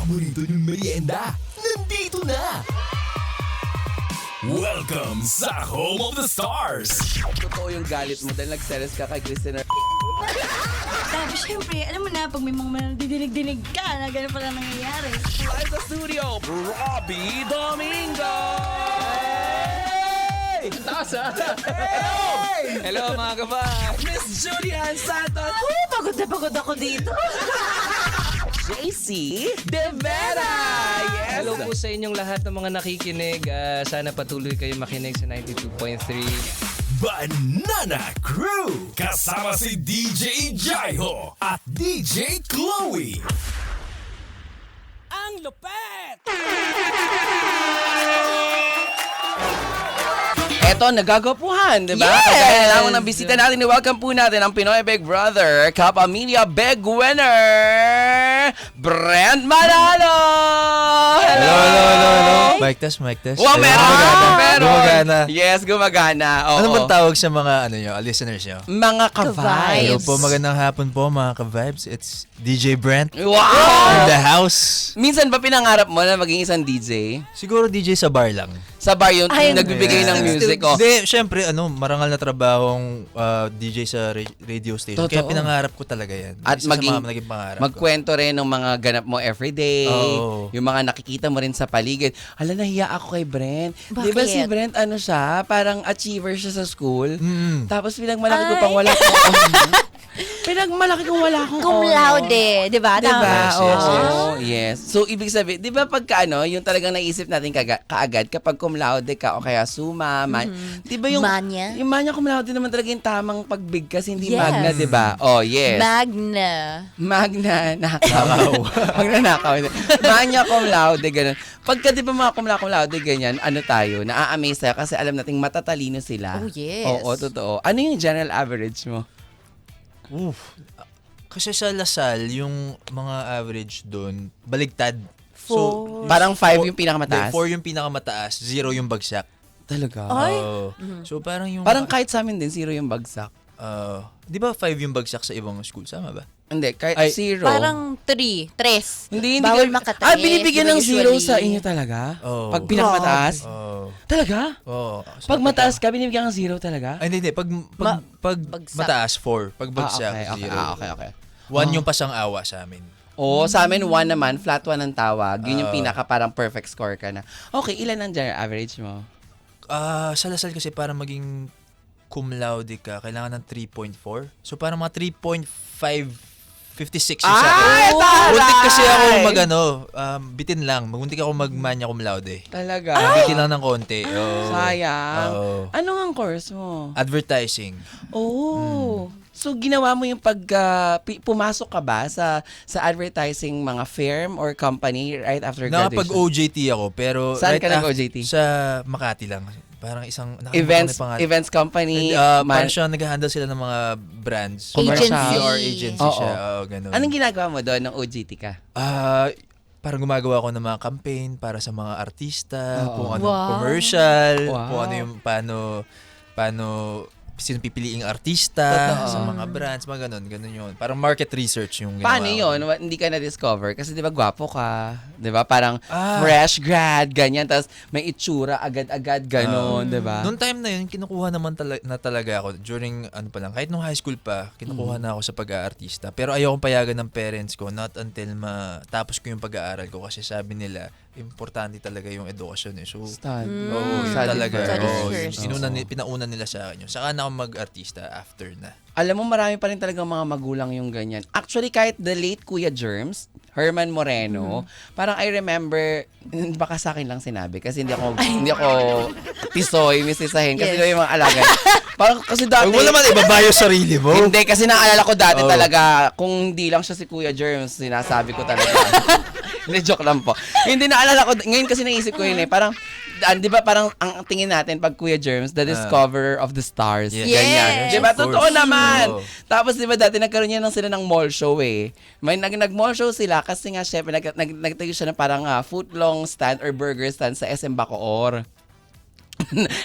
paborito niyong merienda, nandito na! Welcome sa Home of the Stars! Totoo yung galit mo dahil nagselos ka kay Christina. Tapos syempre, alam mo na, pag may mga didinig-dinig ka, na gano'n pala nangyayari. Live sa studio, Robbie Domingo! Hey! Taas ha! Hey! Hello mga kabay! Miss Julian Santos! Pagod na pagod ako dito. JC De Vera! Yes! Hello po sa inyong lahat ng mga nakikinig. Sana patuloy kayo makinig sa 92.3. Banana Crew! Kasama si DJ Jaiho at DJ Chloe! Ang lupet! Eto, nagagapuhan, di ba? Yes! Kagaya lamang ng bisita natin, welcome po natin ang Pinoy Big Brother, Kapamilya Big Winner, Brent Manalo! Hello. Mic test. Wow, meron! Gumagana. Yes, gumagana. Oo. Ano bang tawag sa mga listeners nyo? Mga ka-vibes. Hello po, magandang hapon po mga ka-vibes. It's DJ Brent Wow! in the house. Minsan ba pinangarap mo na maging isang DJ? Siguro DJ sa bar lang. Sa bar yung Ay, nagbibigay ng music, oh. Hindi, syempre, marangal na trabahong DJ sa radio station. Kaya Totoo. pinangarap ko talaga yan. At Isa sa maging, mga naging pangarap ko. magkwento rin ng mga ganap mo everyday. Oo. Yung mga nakikita mo rin sa paligid. Hala, nahiya ako kay Brent. Bakit? Di ba si Brent, ano siya, parang achiever siya sa school. Mm. Tapos pinagmalaki ko pang wala akong pinagmalaki kong wala akong Cum laude, di ba? Diba? Tama. Oo, yes. So, ibig sabihin, di ba pagka yung talagang naisip natin kaagad, kapag cum laude ka o kaya summa, di ba yung Manya? Yung manya cum laude naman talaga yung tamang pagbigkas, hindi Yes. magna, di ba? Oh, yes. Magna. Nakaw. Magnanakaw. Manya cum laude, ganun. Pagka di ba mga cum laude, ganyan, ano tayo, naa-amaze tayo kasi alam nating matatalino sila. Oh, yes. Oo, totoo. Ano yung general average mo? Kasi sa Lasal, yung mga average doon, baligtad. Four. Parang 5 yung pinakamataas? 4 yung pinakamataas, 0 yung bagsak. Talaga? Ay. Oo. So parang yung... Parang kahit sa amin din, 0 yung bagsak. di ba 5 yung bagsak sa ibang school? Sama ba? Hindi, kahit Ay, 0. Parang 3. Hindi Bawal ka- makatres. binibigyan ng Di ba 0 sa usually? inyo talaga? Oo. Pag pinakamataas? Talaga? Oo. Pag mataas ka, binibigyan ng 0 talaga? Ay, hindi. Pag Bagsak. mataas, 4. Pag bagsak, okay. 0. Okay. 1 yung pasang awa sa amin. Oo, sa amin 1 naman, flat 1 ang tawag. Yun yung pinaka parang perfect score ka na. Okay, ilan ang general average mo? Sa Lasal kasi para maging cum laude ka, kailangan ng 3.4. So parang mga 3.556 yung sa akin. Ay, taray! Muntik kasi ako bitin lang. Muntik ako magmanya cum laude. Talaga? Bitin lang ng konti. Oo. Sayang. Oo. Ano ang course mo? Advertising. Oh. So ginawa mo yung pumasok ka ba sa advertising mga firm or company right after graduation? Nakapag-OJT ako, pero Saan ka nag-OJT? Sa Makati lang. Parang isang Events company. parang siya nag-handle sila ng mga brands. Agency. PR agency Oo. siya. Oo, ganun. Anong ginagawa mo doon ng OJT ka? Parang gumagawa ako ng mga campaign para sa mga artista, Oo. kung ano Wow. commercial, Wow. kung ano yung paano sino pipiliing artista Totoo. sa mga brands, mga ganun yun. Parang market research yung ginawa Paano ko. yun? Hindi ka na-discover? Kasi di ba gwapo ka? Di ba? Parang Ah. fresh grad, ganyan. Tapos may itsura agad-agad, ganon. Di ba? Noong time na yun, kinukuha naman talaga ako during kahit nung high school pa, kinukuha na ako sa pag-aartista. Pero ayokong payagan ng parents ko not until matapos ko yung pag-aaral ko kasi sabi nila, importante talaga yung edukasyon eh. So, Stud. oo, yun Study talaga. first. Study Oo, first. pinauna nila sa akin yun. Saka na ako mag-artista after na. Alam mo, marami pa rin talagang mga magulang yung ganyan. Actually, kahit the late Kuya Germs, Herman Moreno, parang I remember, baka sa akin lang sinabi kasi hindi ako tisoy, misisahin kasi Yes. yung mga alagad. Parang kasi dati, Huwag mo naman ibabayo sarili mo. hindi, kasi naalala ko dati Oh. talaga, kung hindi lang siya si Kuya Germs, sinasabi ko talaga. Hindi, joke lang po. Hindi, naalala ko, ngayon kasi naisip ko yun eh, parang, di ba parang ang tingin natin pag Kuya Germs, the discoverer of the stars. Yes. Ganyan. Yes. Di ba? Of course. Totoo naman. Oo. Tapos di ba dati nagkaroon niya sila ng mall show eh. May nag-mall show sila kasi nga syempre nagtayo siya ng parang footlong stand or burger stand sa SM Bacoor.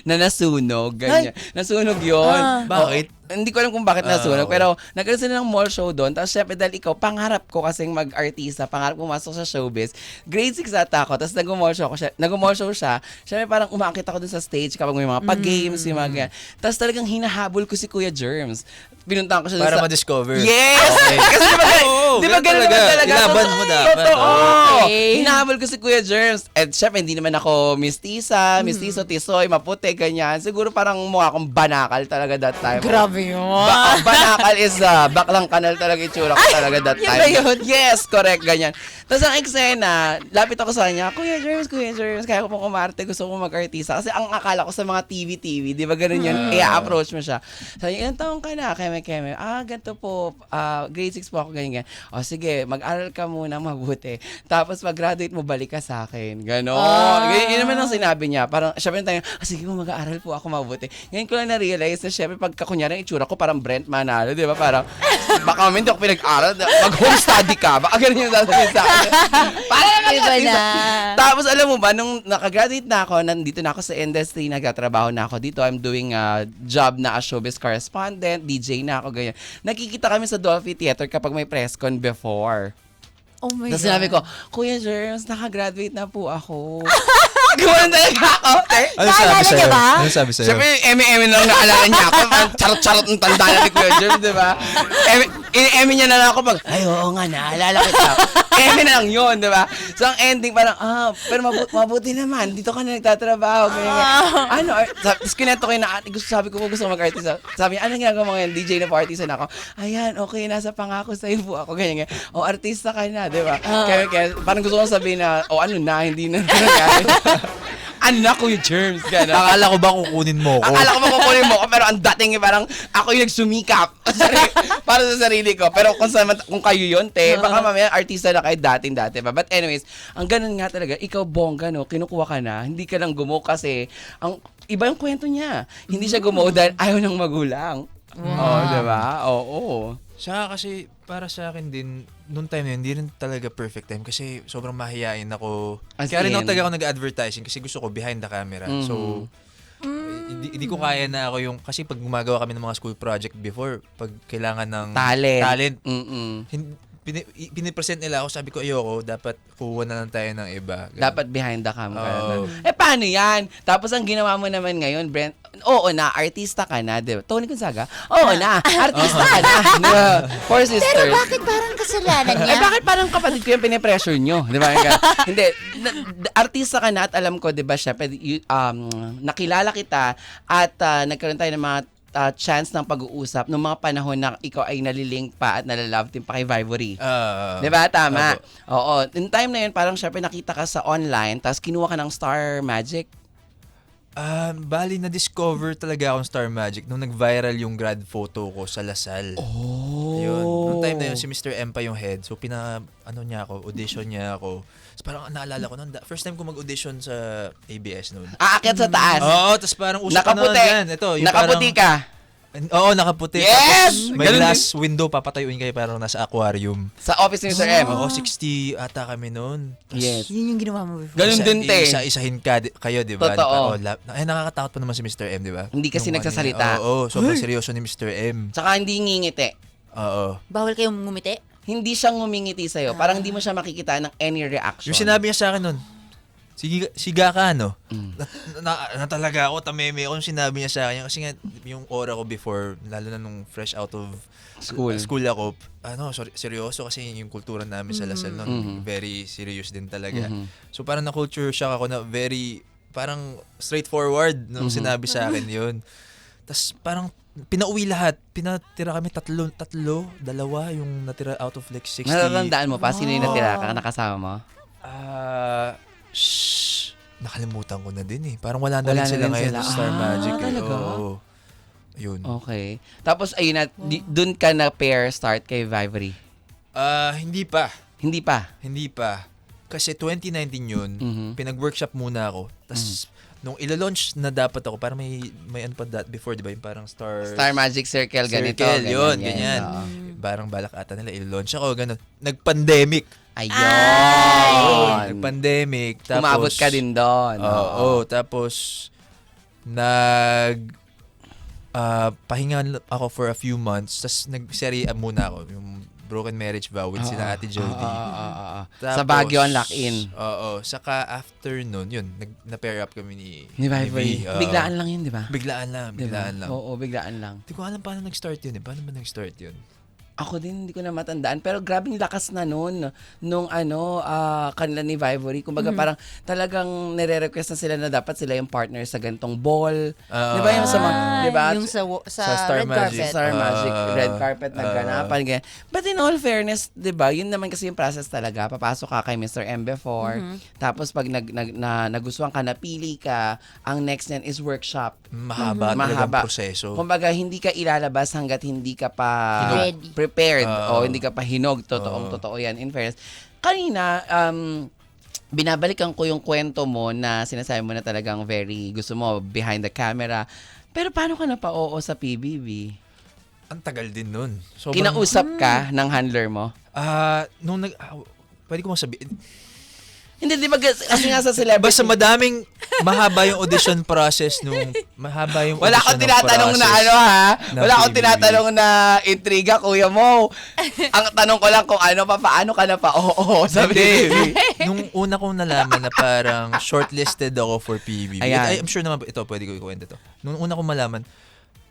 na nasunog. Ganyan. Nasunog yun. Bakit? Hindi ko alam kung bakit nasunog, okay. pero nagkaroon sila ng mall show doon. Tapos syempre dahil ikaw, pangarap ko kasing mag-artista, pangarap ko masok sa showbiz. Grade 6 ata ako, tapos nag-mall show siya. Syempre parang umakit ako doon sa stage kapag may mga pag-games, yung mga ganyan. Tapos talagang hinahabol ko si Kuya Germs. Pinuntahan ko siya Para sa... ma-discover. Yes! Okay. Kasi di ba ganun naman talaga? Ilaban mo dapat. Totoo. Okay. Hinahabol ko si Kuya Germs. At syempre, hindi naman ako mistiso, tisoy, maputi, ganyan. Siguro parang mukha akong banakal talaga that time. Grabe yun. Banakal is baklang kanal talaga itsura ko talaga that yun time. ba yun? Yes, correct, ganyan. Tapos ang eksena, lapit ako sa kanya, Kuya Germs, kaya ko pong umarte, gusto ko mag-artista. Kasi ang akala ko sa mga TV, di ba ganun yun? I-approach mo siya. Sabi niya, ilang taong ka na? Keme. Ganito po, grade 6 po ako, ganyan. O sige, mag-aral ka muna mabuti. Tapos pag-graduate mo, balik ka sa akin. Ganon. Yun naman ang sinabi niya. Parang, syempre tayo, sige mo, mag-aaral po ako mabuti. Ngayon ko lang na-realize na syempre, pagka kunyari, itsura ko parang Brent Manalo, di ba? Parang, baka hindi ako pinag-aral, mag-home study ka. Baka ganun yung sasabihin sa akin. Parang Iba na. Tapos alam mo ba, nung nakagraduate na ako, nandito na ako sa industry, nagtatrabaho na ako dito. I'm doing a job na as showbiz correspondent, DJ na ako, ganyan. Nakikita kami sa Dolphy Theater kapag may press con before. Oh my Tapos God. sinabi ko, Kuya Germs, nakagraduate na po ako. Gawin talaga ako. Ano sabi Naalala sa'yo? niya ba? Ano sabi sa'yo? Siyempre, eme lang naalala niya ako. Charot-charot ng tanda na ni Kuya Germs, di ba? Eme niya na lang ako pag, ay, oo nga, naalala kita. Eme na lang yun, di ba? So, ang ending parang, pero mabuti naman. Dito ka na nagtatrabaho. Ano, tapos kinento ko na, sabi ko gusto mag-artista. Sabi niya, anong ginagawa mo ngayon? DJ na po, artista na ako. Ayan, okay, nasa pangako sa'yo po ako. Ganyan. O, artista ka na, di ba? Kaya, parang gusto kong sabihin na, ano na, hindi na nangyari. Ano na, Kuya Germs? Gano'n. Akala ko ba kukunin mo ko? Akala ko makukunin mo ko, pero ang dating parang ako yung nagsumikap para sa sarili ko. Pero kung kayo yun, baka mamaya artista na kayo dati pa. But anyways, ang ganun nga talaga, ikaw bongga, no, kinukuha ka na, hindi ka lang gumo kasi, ang iba yung kwento niya. Hindi siya gumo dahil ayaw ng magulang. Oo, diba? Oo. Saka kasi, para sa akin din, noong time na yun, hindi rin talaga perfect time kasi sobrang mahihain ako. As Kaya rin in? ako talaga ako nag-advertising kasi gusto ko behind the camera. So, hindi ko kaya na ako yung, kasi pag gumagawa kami ng mga school project before, pag kailangan ng Talent. pinipresent nila ako, sabi ko ayoko, dapat kuha na lang tayo ng iba. Ganun. Dapat behind the cam ka Oo. na. Paano yan? Tapos ang ginawa mo naman ngayon, Brent, oo na, artista ka na, di ba? Tony Gonzaga, oo na, artista ka na. Diba? Four Sisters. Pero bakit parang kasalanan niya? Bakit parang kapatid ko yung pinipressure nyo? Di ba? Hindi. Artista ka na at alam ko, di ba, syempre, nakilala kita at nagkaroon tayo ng mga chance ng pag-uusap nung mga panahon na ikaw ay nalilink pa at nalalove team pa kay Vivory. Di ba? Tama. Oo. In time na yun, parang syempre nakita ka sa online, tapos kinuha ka ng Star Magic. Bali, na-discover talaga akong Star Magic nung nag-viral yung grad photo ko sa Lasal. Oh. Yun. Noong time na yun, si Mr. M pa yung head. So, audition niya ako. So, parang naalala ko, first time ko mag-audition sa ABS noon. Aakyat sa taas. Oo, tapos parang uso ka na Nakaputi. yan. Ito, yung Nakaputi ka. Oo, nakaputi. Yes! Tapos may Ganun glass window, papatayuin kayo parang nasa aquarium. Sa office ni Mr. M. Oo, 60 ata kami noon. Yes. Yun yung ginawa mo before. Ganun din, te. Isa-isahin kayo, di ba? Totoo. Nakakatakot pa naman si Mr. M, di ba? Hindi kasi Nung nagsasalita. Oo, sobrang seryoso ni Mr. M. Tsaka hindi ngingiti. Oo. Bawal kayong ngumiti? Hindi siya ngumingiti sa'yo. Parang hindi mo siya makikita ng any reaction. Yung sinabi niya sa akin nun, siga ka, no? Na talaga ako, tameme ako yung sinabi niya sa akin. Kasi nga, yung aura ko before, lalo na nung fresh out of school ako, seryoso kasi yung kultura namin sa Lasal nun, very serious din talaga. So parang na-culture shock ako na very, parang straightforward nung sinabi sa akin yun. Tapos parang pinauwi lahat. Pinatira kami dalawa yung natira out of like 60. Natatandaan mo pa? Sino yung natira ka? Nakasama mo? Nakalimutan ko na din eh. Parang wala na Wala rin na sila rin ngayon sila. sa Star Magic. Talaga? Oo. Ayun. Okay. Tapos, ayun na, dun ka na pair start kay Vivory? Hindi pa. Hindi pa? Hindi pa. Kasi 2019 yun, pinag-workshop muna ako. Tapos, nung ila-launch na dapat ako, parang may ano pa before, di ba? Yung parang Star Magic Circle, ganito. Circle, yun, ganyan. ganyan. Oo. Parang balak ata nila, ila-launch ako, gano'n. Nag-pandemic. Ayun. Nag-pandemic. Tapos, Umabot ka din doon. Oo. Tapos, pahinga ako for a few months, tapos nag-serye muna ako, yung Broken Marriage Vow with sina Ate Jody. Sa Baguio ang lock-in. Oo. Saka after nun, yun, na-pair up kami ni Vivory. V. Biglaan lang yun, di ba? Biglaan lang. Oo, biglaan lang. Hindi ko alam paano nag-start yun eh. Paano ba nag-start yun? Ako din, hindi ko na matandaan. Pero grabing lakas na nun. Nung kanila ni Vivory. Kumbaga parang talagang nire-request na sila na dapat sila yung partner sa gantong ball. Di ba yung sa mga, di ba? Yung sa Star red Magic. carpet. Star Magic, red carpet na ganapan, ganyan. But in all fairness, di ba, yun naman kasi yung process talaga. Papasok ka kay Mr. M before. Tapos pag nagustuhan ka, napili ka, ang next niyan is workshop. Mahaba talagang proseso. Kumbaga, hindi ka ilalabas hanggat hindi ka pa Ready. prepared o hindi ka pa hinog. Totoo yan. In fairness. Kanina, binabalikan ko yung kwento mo na sinasabi mo na talagang very gusto mo behind the camera. Pero paano ka na pa-oo sa PBB? Ang tagal din nun. Kinausap ka ng handler mo? Pwede ko masabihin. Hindi, di ba? Kasi nga sa celebrity. Basta mahaba yung audition process mahaba yung Wala akong audition tinatanong na process ha. Wala akong PBB. tinatanong na intriga, Kuya Mo. Ang tanong ko lang kung paano ka na pa? Oo, sabi Hindi. Nung una kong nalaman na parang shortlisted ako for PBB. Ayan. I'm sure naman ito, pwede ko ikwento to. Nung una kong malaman,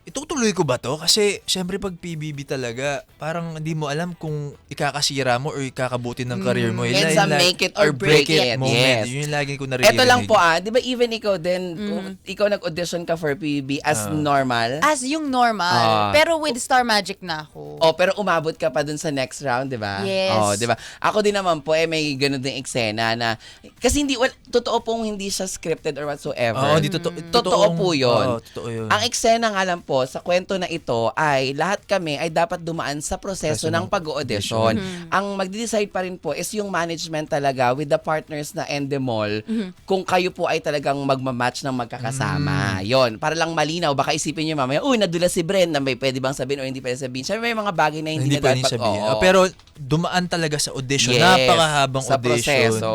itutuloy ko ba to? Kasi syempre pag PBB talaga, parang hindi mo alam kung ikakasira mo or ikakabuti ng career mo. It's a make it or break it. Moment. Yes. Yun yung lagi ko naririnig. Ito lang po di ba even ikaw din, ikaw nag-audition ka for PBB as normal? As yung normal. Pero with Star Magic na ako. Pero umabot ka pa dun sa next round, di ba? Yes. Di ba? Ako din naman po, may ganun din eksena na, kasi totoo pong hindi siya scripted or whatsoever. Hindi Totoo po yun. Totoo yun. Ang eksena nga lang po, sa kwento na ito ay lahat kami ay dapat dumaan sa proseso ng pag-audition. Ang magde-decide pa rin po is yung management talaga with the partners na Endemol kung kayo po ay talagang magmamatch ng magkakasama. Yon, para lang malinaw. Baka isipin nyo mamaya, nadula si Bren na may pwede bang sabihin o hindi pwede sabihin. Siyempre may mga bagay na hindi na pwede dapat. sabihin. Pero dumaan talaga sa audition. Yes, Napakahabang sa audition. proseso.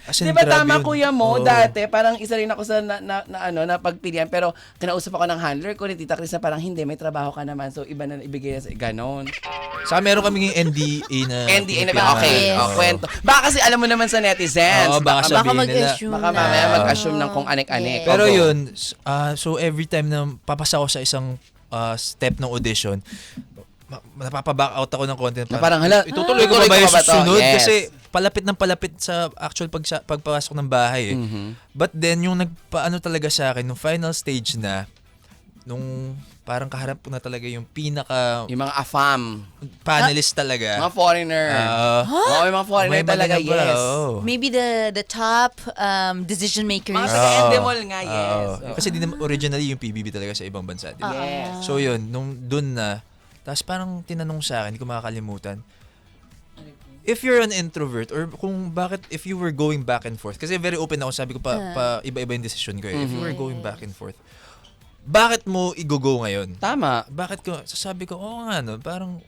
As in, Di ba grabe tama, yun. Kuya Mo, Oo. dati, parang isa rin ako sa na pagpilian, pero kinausap ako ng handler ko ni Tita Chris na parang hindi, may trabaho ka naman, so iba na ibigay na sa ganon. Saka meron kaming NDA na... NDA na, okay, kwento. Baka kasi alam mo naman sa netizens. Oo, baka sabihin nila. mag-assume Baka mamaya mag-assume ng kung anik-anik. Yes. Pero Opo. yun, so every time na papasa ako sa isang step ng audition, napapaback out ako ng content. Na parang, hala, itutuloy ko ba tuloy yung ko ba to? susunod? Yes. Kasi palapit ng palapit sa actual pagpasok ng bahay. But then, yung nagpaano talaga sa akin, nung final stage na, nung parang kaharap ko na talaga yung pinaka Yung mga AFAM, panelist talaga. mga foreigner. Oo, yung mga foreigner may talaga, magaling pala, yes. oo. Maybe the top decision makers. Mga taga-Endemol nga, yes. Oo. Kasi originally yung PBB talaga sa ibang bansa. Di ba? Yes. So yun, nung dun na, tapos parang tinanong sa akin, hindi ko makakalimutan, if you're an introvert, or kung bakit, if you were going back and forth, kasi very open ako, sabi ko pa iba-iba yung decision ko eh. If you were going back and forth, bakit mo i-go ngayon? Tama. Bakit ko, sasabi ko, oo nga no, parang,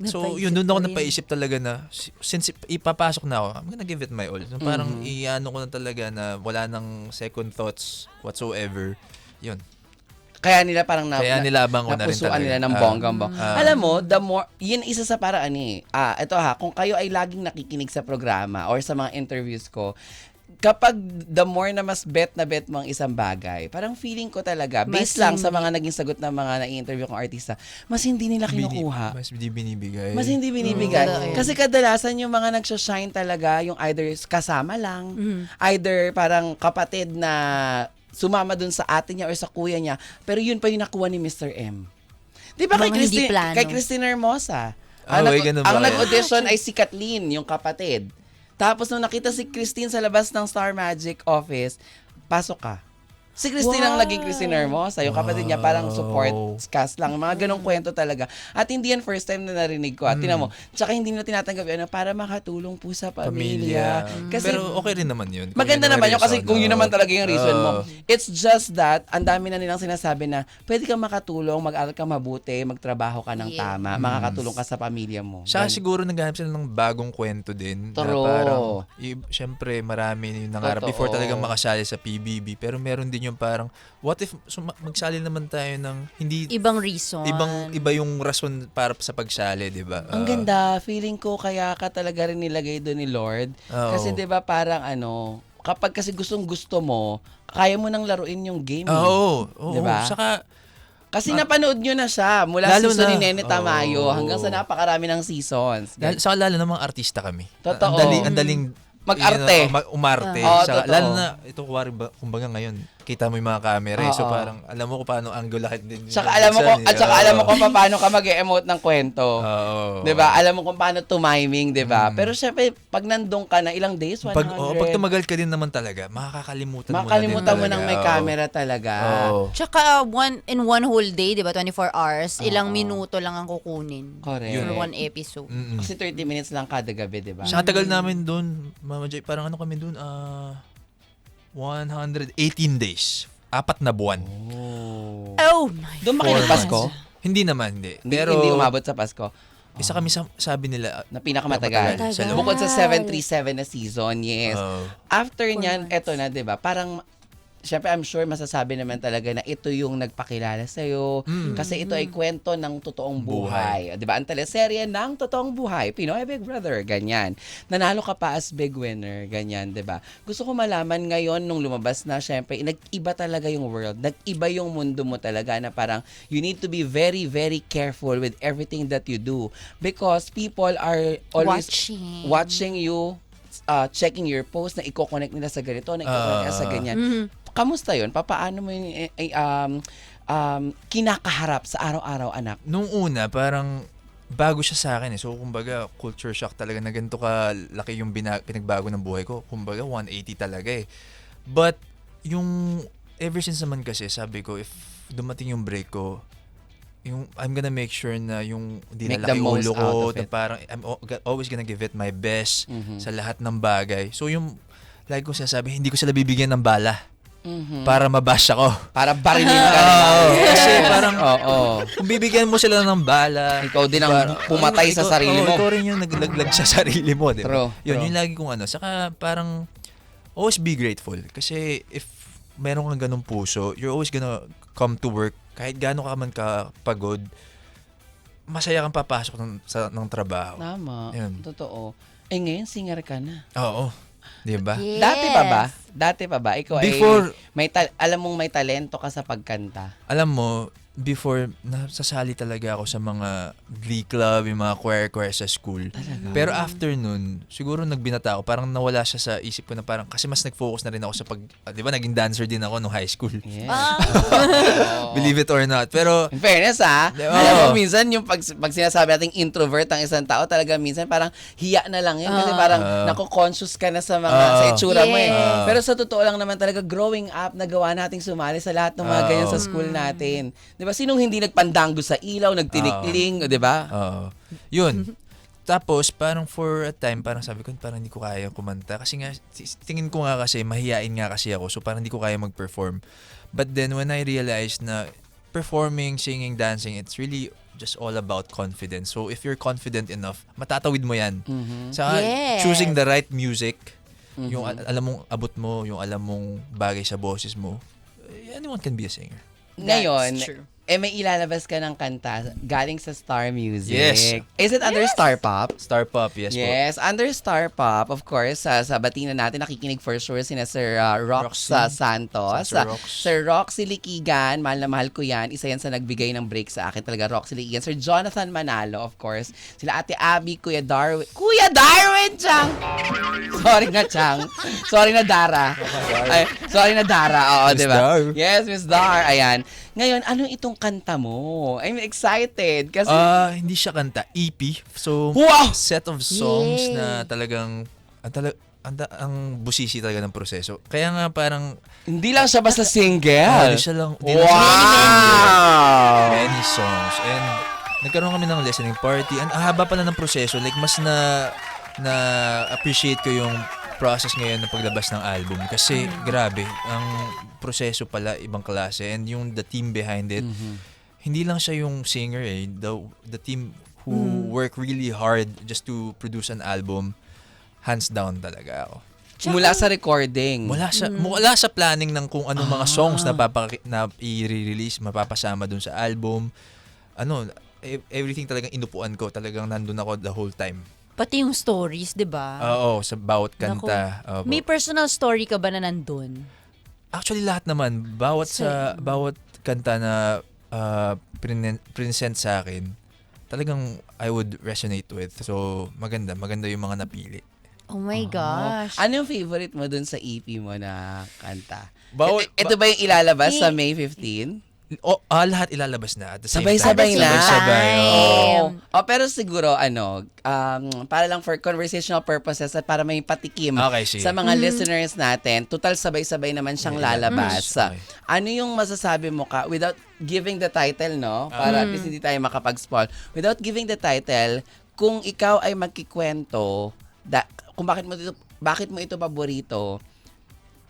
so Napaisip yun, doon ako ko rin. napaisip talaga na, since ipapasok na ako, I'm gonna give it my all. So, parang iano ko na talaga na wala nang second thoughts whatsoever. Yun. Kaya nila parang Kaya nilabang ko na rin napusuan talaga. nila ng bonggang-bong. Alam mo, the more, yun isa sa paraan ito kung kayo ay laging nakikinig sa programa or sa mga interviews ko, kapag the more na mas bet mo ang isang bagay, parang feeling ko talaga, based lang sa mga naging sagot ng mga na-interview kong artista, mas hindi nila kinukuha. Mas hindi binibigay. Mas hindi binibigay. Totoo yun. Kasi kadalasan yung mga nagsashine talaga, yung either kasama lang, either parang kapatid na sumama dun sa ate niya or sa kuya niya, pero yun pa yung nakuha ni Mr. M. Di ba Mga hindi plano. kay Christine Hermosa? May ganun ba ang kaya? nag-audition ay si Kathleen, yung kapatid. Tapos nung nakita si Christine sa labas ng Star Magic office, pasok ka. Si Christine ang naging Christine Hermosa. Yung kapatid niya parang support cast lang. Mga ganong kwento talaga. At hindi yan first time na narinig ko. At tinan mo, tsaka hindi nila tinatanggap yun para makatulong po sa pamilya. Kasi pero okay rin naman yun. maganda naman yun kasi kung yun naman talaga yung reason mo. Oo. It's just that, ang dami na nilang sinasabi na pwede kang makatulong, mag-aral ka mabuti, magtrabaho ka ng tama, makakatulong ka sa pamilya mo. Siya siguro naghahanap sila ng bagong kwento din. True. Na parang, syempre marami yung nangarap Totoo. before talagang makasali sa PBB. Pero meron din yung parang, what if magsali naman tayo ng hindi... Ibang reason. Iba yung rason para sa pagsali, di ba? Ang ganda, feeling ko kaya ka talaga rin nilagay doon ni Lord. Oo. Kasi 'di ba parang kapag kasi gusto mo, kaya mo nang laruin yung game. Oo. Diba? Saka, Kasi napanood nyo na siya mula Lalo season na. ni Nene Tamayo Oo. hanggang sa napakarami ng seasons. saka lalo na mga artista kami. Totoo. Ang daling Mag-arte. Umarte. Oo, Saka, totoo. lalo na, ito kumbaga ngayon, kita mo yung mga camera. So Oo. parang, alam mo kung paano angle lahat din. Tsaka alam mo kung paano ka mag-emote ng kwento. Oo. 'Di ba? Alam mo kung paano tumiming, 'di ba? Pero syempre, pag nandun ka na ilang days, 100. Pag tumagal ka din naman talaga, makakalimutan makakalimutan mo talaga. nang may Oo. camera talaga. Oo. Tsaka in one whole day, di ba, 24 hours, ilang minuto lang ang kukunin. Correct. For one episode. Mm-mm. Kasi 30 minutes lang kada gabi, 'di ba? Sa tagal namin doon, Mama Jay, parang kami doon, 118 days. 4 na buwan. Oh my Doon ba kayo 4 nagpasko? months. Hindi naman, hindi. Hindi umabot sa Pasko. Isa kami sabi nila, Na pinakamatagal. Matagal. Sa Bukod sa 737 na season, yes. Oo. After niyan, eto na, 'di ba? Parang syempre, I'm sure masasabi naman talaga na ito yung nagpakilala sa'yo. Kasi ito ay kwento ng totoong buhay. Di ba? Ang teleserye ng totoong buhay. Pinoy Big Brother. Ganyan. Nanalo ka pa as big winner. Ganyan, di ba? Gusto ko malaman ngayon nung lumabas na, syempre, nag-iba talaga yung world. Nag-iba yung mundo mo talaga na parang you need to be very, very careful with everything that you do. Because people are always watching you, checking your post na i-connect nila sa ganito, na i-connect nila sa ganyan. Kamusta yun? Paano mo yung kinakaharap sa araw-araw, anak? nung una, parang bago siya sa akin eh. So, kumbaga, culture shock talaga na ganito ka laki yung pinagbago ng buhay ko. Kumbaga, 180 talaga eh. But, yung ever since naman kasi, sabi ko, if dumating yung break ko, I'm gonna make sure na yung Make the dinalaki most ulo ko, out of na it. parang I'm always gonna give it my best sa lahat ng bagay. So, yung like ko sinasabi, hindi ko sila bibigyan ng bala para mabash ako. Para barilin ka nila. Kasi parang, Oo. kung bibigyan mo sila ng bala, Ikaw din ang pumatay sa sarili mo. Ikaw rin yung naglaglag sa sarili mo, di ba? True, Yun, true. yung lagi kong Saka parang, always be grateful. Kasi if meron kang ganung puso, you're always gonna come to work. Kahit gaano ka man kapagod, masaya kang papasok ng trabaho. Tama. Yun. Totoo. Ngayon, singer ka na. Oo. Di ba? Yes. Dati pa ba? Ikaw Before- alam mong may talento ka sa pagkanta. Alam mo, before, nasasali talaga ako sa mga glee club, yung mga choir sa school. Pero after nun, siguro nagbinata ako. Parang nawala siya sa isip ko na parang, kasi mas nag-focus na rin ako sa di ba, naging dancer din ako nung high school. Yes. Believe it or not. Pero, In fairness, Diba? alam mo, minsan yung pag sinasabi nating introvert ang isang tao, talaga minsan parang hiya na lang yun. Kasi parang nako-conscious ka na sa mga sa itsura mo eh. Yes. Pero sa totoo lang naman talaga, growing up, nagawa nating sumali sa lahat ng mga ganyan sa school natin. Di ba? Sinong hindi nagpandanggo sa ilaw, nagtinikling, di ba? yun. Tapos, parang for a time, parang sabi ko, parang hindi ko kaya kumanta. Kasi nga, tingin ko nga kasi, mahihain nga kasi ako. So, parang hindi ko kaya mag-perform. But then, when I realized na performing, singing, dancing, it's really just all about confidence. So, if you're confident enough, matatawid mo yan. Saka, Yes. choosing the right music, yung alam mong abot mo, yung alam mong bagay sa boses mo, anyone can be a singer. Ngayon, That's true. may ilalabas ka ng kanta galing sa Star Music. Yes. Is it under Star Pop? Star Pop, yes, po. Yes, under Star Pop, of course, sa batina natin, nakikinig for sure sina Sir Rox Roxy. Santos. Sir Rox. Sir Roxy Likigan, mahal na mahal ko yan. Isa yan sa nagbigay ng break sa akin talaga, Roxy Likigan. Sir Jonathan Manalo, of course. Sila Ate Abby, Kuya Darwin. Kuya Darwin, Chang! Sorry na, Chang. Sorry na, Dara. Ay, sorry na, Dara. Oo, Miss di ba? Dar. Yes, Miss Dar. Ayan. Ngayon, ano itong kanta mo? I'm excited kasi... Hindi siya kanta, EP. So, Wow! set of songs Yay! na talagang ang busisi talaga ng proseso. Kaya nga parang Hindi lang siya basta single. hindi lang Wow! many songs. And nagkaroon kami ng listening party. Ang haba pala ng proseso. Like, mas na appreciate ko yung process ngayon ng paglabas ng album. Kasi, grabe, ang proseso pala ibang klase. And yung the team behind it, hindi lang siya yung singer eh. The team who work really hard just to produce an album, hands down talaga ako. Mula sa recording. Mula sa planning ng kung anong mga songs na i-release, mapapasama dun sa album. Everything talagang inupuan ko. Talagang nandun ako the whole time. Pati yung stories, di ba? Oo, sa bawat kanta. Naku. May personal story ka ba na nandun? Actually, lahat naman. Bawat kanta na present sa akin, talagang I would resonate with. So, maganda yung mga napili. Oh my gosh. Ano yung favorite mo dun sa EP mo na kanta? Ito ba yung ilalabas sa May 15? Lahat ilalabas na at the same Sabay-sabay time. na. Sabay-sabay. Pero siguro, para lang for conversational purposes at para may patikim Okay, sige. sa mga listeners natin, total sabay-sabay naman siyang lalabas. Okay. Ano yung masasabi mo ka, without giving the title, no? Para at least hindi tayo makapag-spoil. Without giving the title, kung ikaw ay magkikwento, kung bakit mo ito paborito,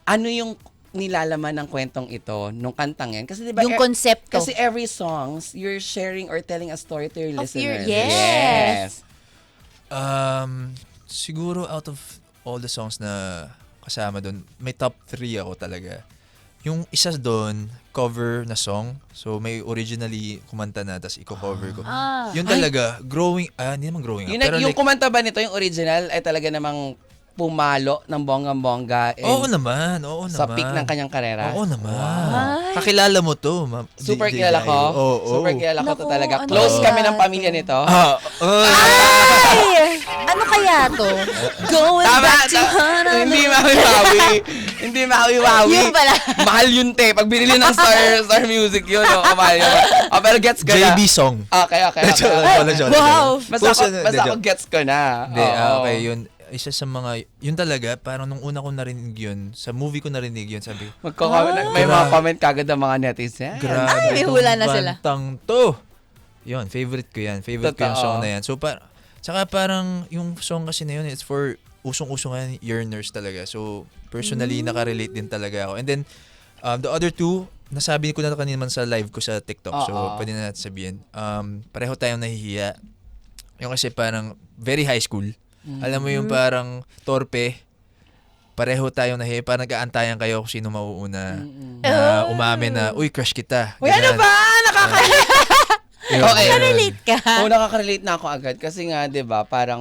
ano yung nilalaman ng kwentong ito nung kantang yan? Kasi diba, Yung konsepto. Kasi every songs, you're sharing or telling a story to your listeners. Yes. Siguro out of all the songs na kasama doon, may top 3 ako talaga. Yung isa doon, cover na song. So may originally kumanta na, tapos i-cover ko. Yun talaga, hindi naman growing up. Yung kumanta ba nito, yung original, ay talaga namang pumalo ng bonggang-bongga Oo naman. sa peak ng kanyang karera? Oo naman. Kakilala mo to. Super DJ kilala ko. Oo. Super kilala ko to Naku, talaga. ano Close yan? kami ng pamilya nito. Ay! Ano kaya to? Going back to Hana. Hindi mawiwawi. Hindi mawiwawi. Yun pala. Mahal yun, te. Pag binili ng Star Music yun, mahal yun. Pero gets ko na. JB song. Okay. Wow. Basta ako gets ko na. Hindi, Oo. okay, yun. Isa sa mga, yun talaga, parang nung una ko narinig yun, sa movie ko narinig yun, sabi ko, May mga comment kagad ng mga netizen. grabe may itong hula na sila. bantang to. Yun, favorite ko yan. Favorite ko yung Totoo. song na yan. So, saka parang yung song kasi na yun, it's for usong-usong yan, yearners talaga. So, personally, nakarelate din talaga ako. And then, the other two, nasabi ko na kanina man sa live ko sa TikTok. So, pwede na natin sabihin. Pareho tayong nahihiya. Yung kasi parang very high school. Alam mo yung parang torpe. Pareho tayong nahihiya. Parang nag-aantayan kayo kung sino mauuna. Na umamin na, uy, crush kita. Uy, ano ba? Nakaka-relate. Okay. Relate ka? Oo, nakaka-relate na ako agad. Kasi nga, di ba, parang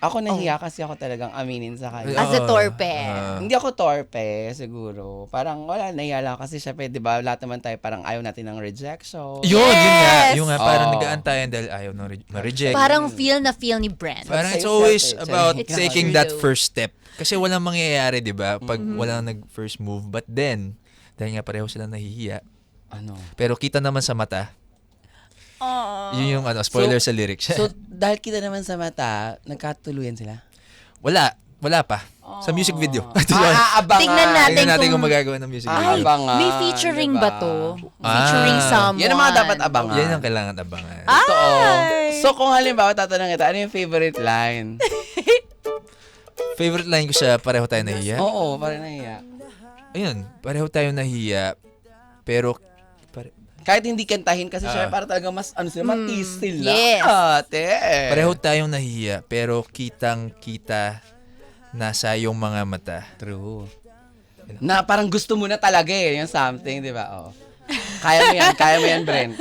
ako nahiya kasi ako talagang aminin sa kanya. As a torpe. Hindi ako torpe, siguro. Parang wala, nahiya lang kasi syempre, di ba, lahat naman tayo parang ayaw natin ng rejection. Yun nga. Yes! Yung nga, parang Oo. nag-aantayan dahil ayaw ma-reject. Parang feel ni Brent. Parang it's Safe always step, about It's taking true. that first step. Kasi walang mangyayari, di ba? Pag walang nag-first move. But then, dahil nga pareho silang nahihiya. Ano? Pero kita naman sa mata. Yun yung spoiler sa lyrics. So, dahil kita naman sa mata, nagkatuluyan sila? Wala pa. Sa music video. Abangan. Tingnan natin. Tingnan natin kung- kung magagawa ng music video. Ay, Abangan, may featuring diba? ba to? Featuring someone? Yan ang mga dapat abangan. Yan ang kailangan abangan. Totoo. Ay! So, kung halimbawa tatanong kita, ano yung favorite line? Favorite line ko sa Pareho Tayo Nahiya? Oo, parang nahiya. Ayun, Pareho Tayo Nahiya. Pero, Kahit hindi kantahin kasi siya, para talaga mas, matiis sila. Yes. Ate. pareho tayong nahihiya. Pero kitang-kita nasa iyong mga mata. True. Na parang gusto mo na talaga yung something, di ba? Oh. Kaya mo yan, Brent.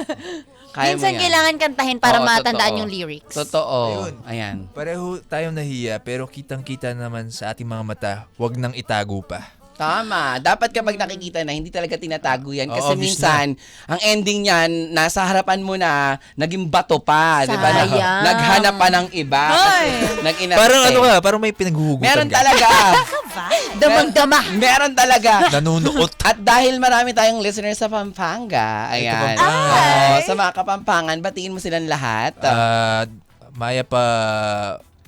Kaya Minsan mo yan. kailangan kantahin para Oo, matandaan totoo. yung lyrics. Totoo. Ayun. Ayan. Pareho tayong nahihiya, pero kitang-kita naman sa ating mga mata, wag nang itago pa. Tama. Dapat kapag nakikita na, hindi talaga tinatago yan. Kasi obvious minsan, ang ending niyan, nasa harapan mo na, naging bato pa. Di ba? Sayang. Naghanap pa ng iba. Kasi nag-inarte. Parang may pinaghuhugutan Meron ka. talaga. Damang-dama. Meron talaga. Nanunuot. At dahil marami tayong listeners sa Pampanga, ayan. Kapampangan. Oo, sa mga Kapampangan, batiin mo silang lahat. Maya pa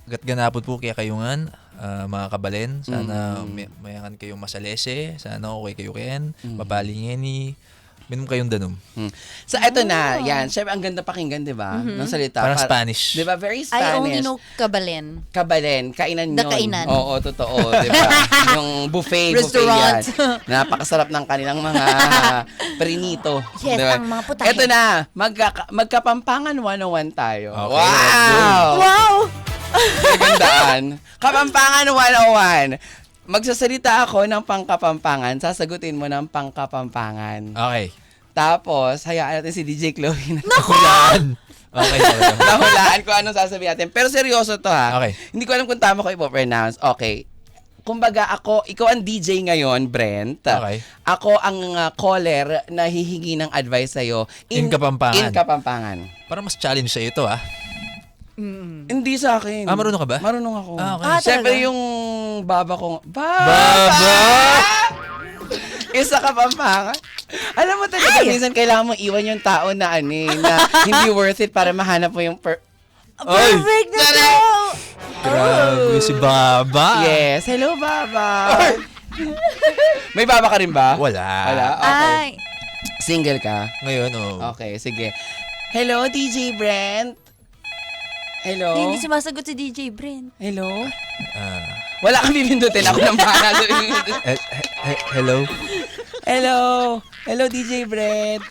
gatganapod po kaya kayungan, mga kabalen. Sana mayangan kayong masalese. Sana okay kayo kayan. Mabalingeni. Minum kayong danom. So, eto na. Yan. Siyempre, ang ganda pakinggan, di ba? Ng salita. Parang Spanish. Di ba? Very I Spanish. only know kabalen. Kabalen, kainan yun. The kainan. Oo, totoo, di ba? Yung buffet Restaurant. yan. Napakasarap ng kanilang mga perinito. Yes, di ba? ang mga putahe. Eto na, magkapampangan 101 tayo. Okay, let's go. Wow! Wow! Magandaan. Kapampangan 101. Magsasalita ako ng pangkapampangan, sasagutin mo ng pangkapampangan. Okay. Tapos, hayaan natin si DJ Chloe na Hulaan. Okay. nahulaan kung anong sasabihin natin. Pero seryoso to ha. Okay. Hindi ko alam kung tama ko ipopronounce. Okay. Kumbaga ikaw ang DJ ngayon, Brent. Okay. Ako ang caller na hihingi ng advice sa'yo. In Kapampangan. In Kapampangan. Parang mas challenge sa ito, ah. Hindi sa akin. Marunong ka ba? Marunong ako. Okay. Siyempre talaga? yung baba ko. Baba! Isa Kapampangan. Alam mo talaga, minsan kailangan mo iwan yung tao na na hindi worth it para mahanap mo yung Perfect na to! Grabe si Baba. Yes. Hello, Baba. May baba ka rin ba? Wala. Okay. Ay, Single ka? Ngayon, oh. Okay, sige. Hello, DJ Brent. Hello? hindi sumasagot si DJ Brent. Hello? Ah, Wala kang bibindutin. Ako nang bahala. hello? Hello. Hello, DJ Brent.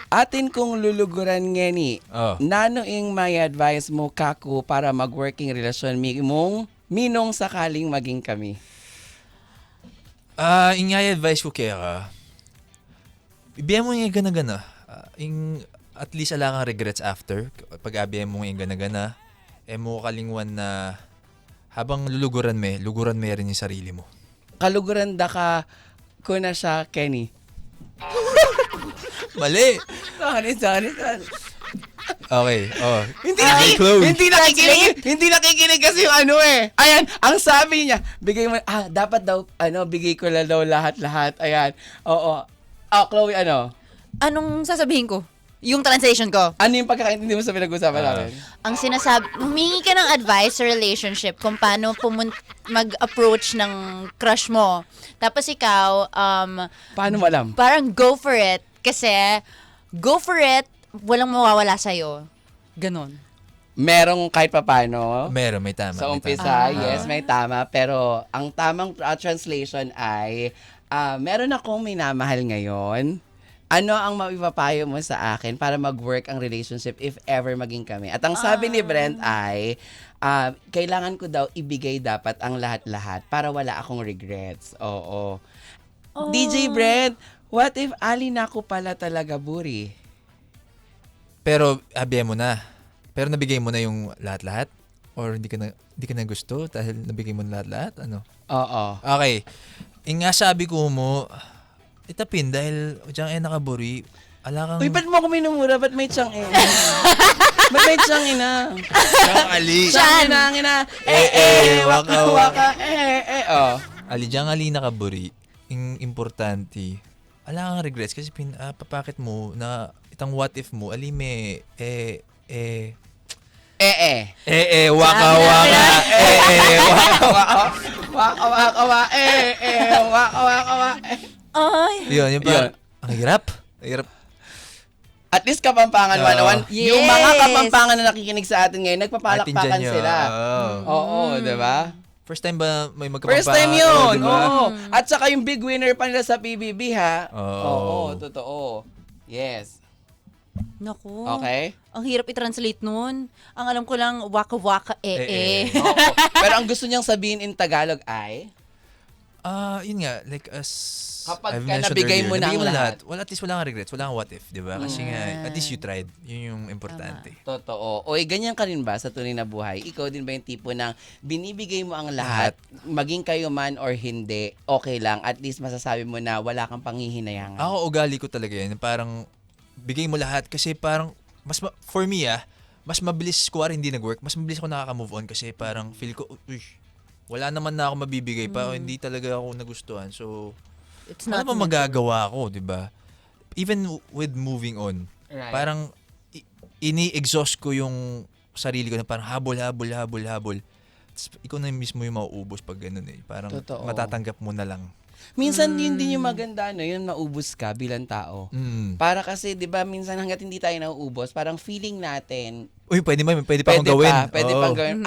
Atin kong luluguran ngeni. Oh. Nano ing may advice mo kaku para mag-working relasyon mong minong sakaling maging kami? Ingay advice ko kaya ka. Ibiyan mo yung gana-gana. At least ala kang regrets after. Pag abiyan mo yung gana-gana, mo kalingwan na habang luguran mo rin yung sarili mo. Kaluguran da ka ko na siya, Kenny. Mali! Sorry. Okay, oh. Hindi nakikinig kasi yung Ayan, ang sabi niya, bigay mo, dapat daw, bigay ko lang daw lahat. Ayan, oo. Chloe, Anong sasabihin ko? Yung translation ko. Ano yung pagkakaintindi mo sa pinag-usapan namin? Ang sinasabi, humingi ka ng advice sa relationship kung paano mag-approach ng crush mo. Tapos ikaw, Paano mo alam? parang go for it. Kasi, go for it, walang mawawala sa'yo. Ganon. Merong kahit papano. Meron, may tama. Sa may umpisa, tama. yes, may tama. Pero ang tamang translation ay, meron akong minamahal ngayon. Ano ang maipapayo mo sa akin para mag-work ang relationship if ever maging kami? At ang sabi ni Brent ay, kailangan ko daw ibigay dapat ang lahat-lahat para wala akong regrets. Oo. DJ Brent, what if ali na ko pala talaga buri? Pero abiyan mo na. Pero nabigay mo na yung lahat-lahat? Or hindi ka na gusto dahil nabigay mo na lahat-lahat? Ano? Oo. Okay. Nga sabi ko mo, itapin dahil diyan nakaburi. Ala kang... Uy, ba't mo ako minumura? Ba't may tiyang Ba't may tiyang Diyan ali. Tiyang ina. Waka. Oh. Ali, diyan ali nakaburi. Yung importante. Ala kang regrets kasi papakit mo na itang what if mo, ali me, waka. Ay. Yun. Ang hirap. At least Kapampangan 101. Yes. Yung mga Kapampangan na nakikinig sa atin ngayon, nagpapalakpakan Atin dyan sila. yun. Oo, di ba? First time ba may magkapampangan? First time yun. Diba? Oo. At saka yung big winner pa nila sa PBB, ha? Oo. Oo, totoo. Yes. Naku. Okay? Ang hirap i-translate nun. Ang alam ko lang, waka-waka, Oo. Pero ang gusto niyang sabihin in Tagalog ay, Yun nga, like Kapag I've ka mentioned nabigay mo earlier, na ang nabigay lahat. Well, at least wala kang regrets, wala kang what if, di ba? Kasi nga, at least you tried. Yun yung importante. totoo. O ganyan ka rin ba sa tunay na buhay? Ikaw din ba yung tipo ng binibigay mo ang lahat, maging kayo man or hindi, okay lang. At least masasabi mo na wala kang panghihinayangan. Ako, ugali ko talaga yan. Parang, bigay mo lahat kasi parang, for me mas mabilis ko hindi nag-work, mas mabilis ako nakaka-move on kasi parang feel ko, wala naman na ako mabibigay pa o hindi talaga ako nagustuhan. So, It's ano not ba magagawa ko, di ba? Even with moving on, Right. parang ini-exhaust ko yung sarili ko na parang habol. Tapos, ikaw na mismo yung mauubos pag ganun eh. Parang Totoo. matatanggap mo na lang. Minsan yun din yung maganda, yun maubos ka bilang tao. Mm. Para kasi, di ba, minsan hanggat hindi tayo nauubos, parang feeling natin, Uy, pwede pa akong gawin. Pwede Oo. pang gawin.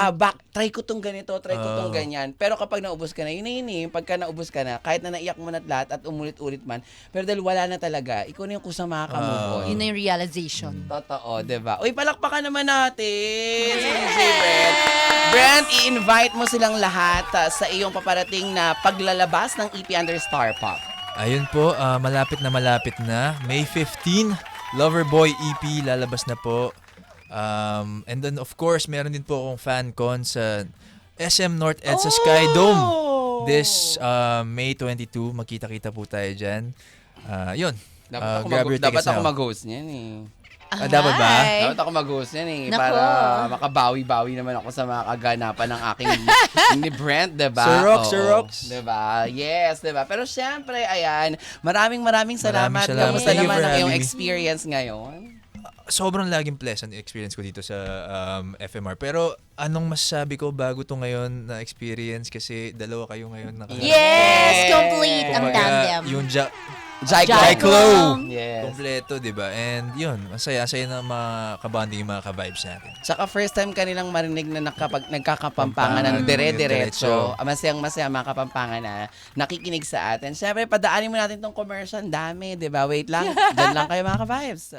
Try ko tong ganito, try ko tong ganyan. Pero kapag naubos ka na, yun na yun eh. Pagka naubos ka na, kahit na naiyak mo na lahat at umulit-ulit man, pero dahil wala na talaga, ikaw na yung kusang makaka-move on. Yun na yung realization. Totoo, diba? Uy, palakpakan naman natin si DJ Brent. Brent, i-invite mo silang lahat sa iyong paparating na paglalabas ng EP under Star Pop. Ayun po, malapit na. May 15, Loverboy EP, lalabas na po. And then of course, meron din po akong fan con sa SM North EDSA Sky Dome. This May 22, magkita-kita po tayo dyan. Yun. Dapat ako mag-host niyan eh. Dapat ba? Hi. Dapat ako mag-host niyan eh. Nako. Para makabawi-bawi naman ako sa mga kaganapan ng aking ni Brent, diba? Sir Rocks. Diba? Yes, diba? Pero syempre, ayan, maraming salamat. salamat. Kamusta Thank you naman for ang iyong having me. experience ngayon? Sobrang laging pleasant experience ko dito sa FMR. Pero anong masasabi ko bago to ngayon na experience kasi dalawa kayo ngayon Yes! Complete ang Kumbaga, tandem. yung Jai-Clo. Yes. kompleto, di ba? And yun, masaya na makabanding yung mga ka-vibes natin. Tsaka first time kanilang marinig na nagkakapampangan ng dire-diretso. Masayang-masaya mga kapampangan na nakikinig sa atin. Siyempre, padaanin mo natin tong commercial. Ang dami, di ba? Wait lang. Diyan lang kayo mga ka-vibes.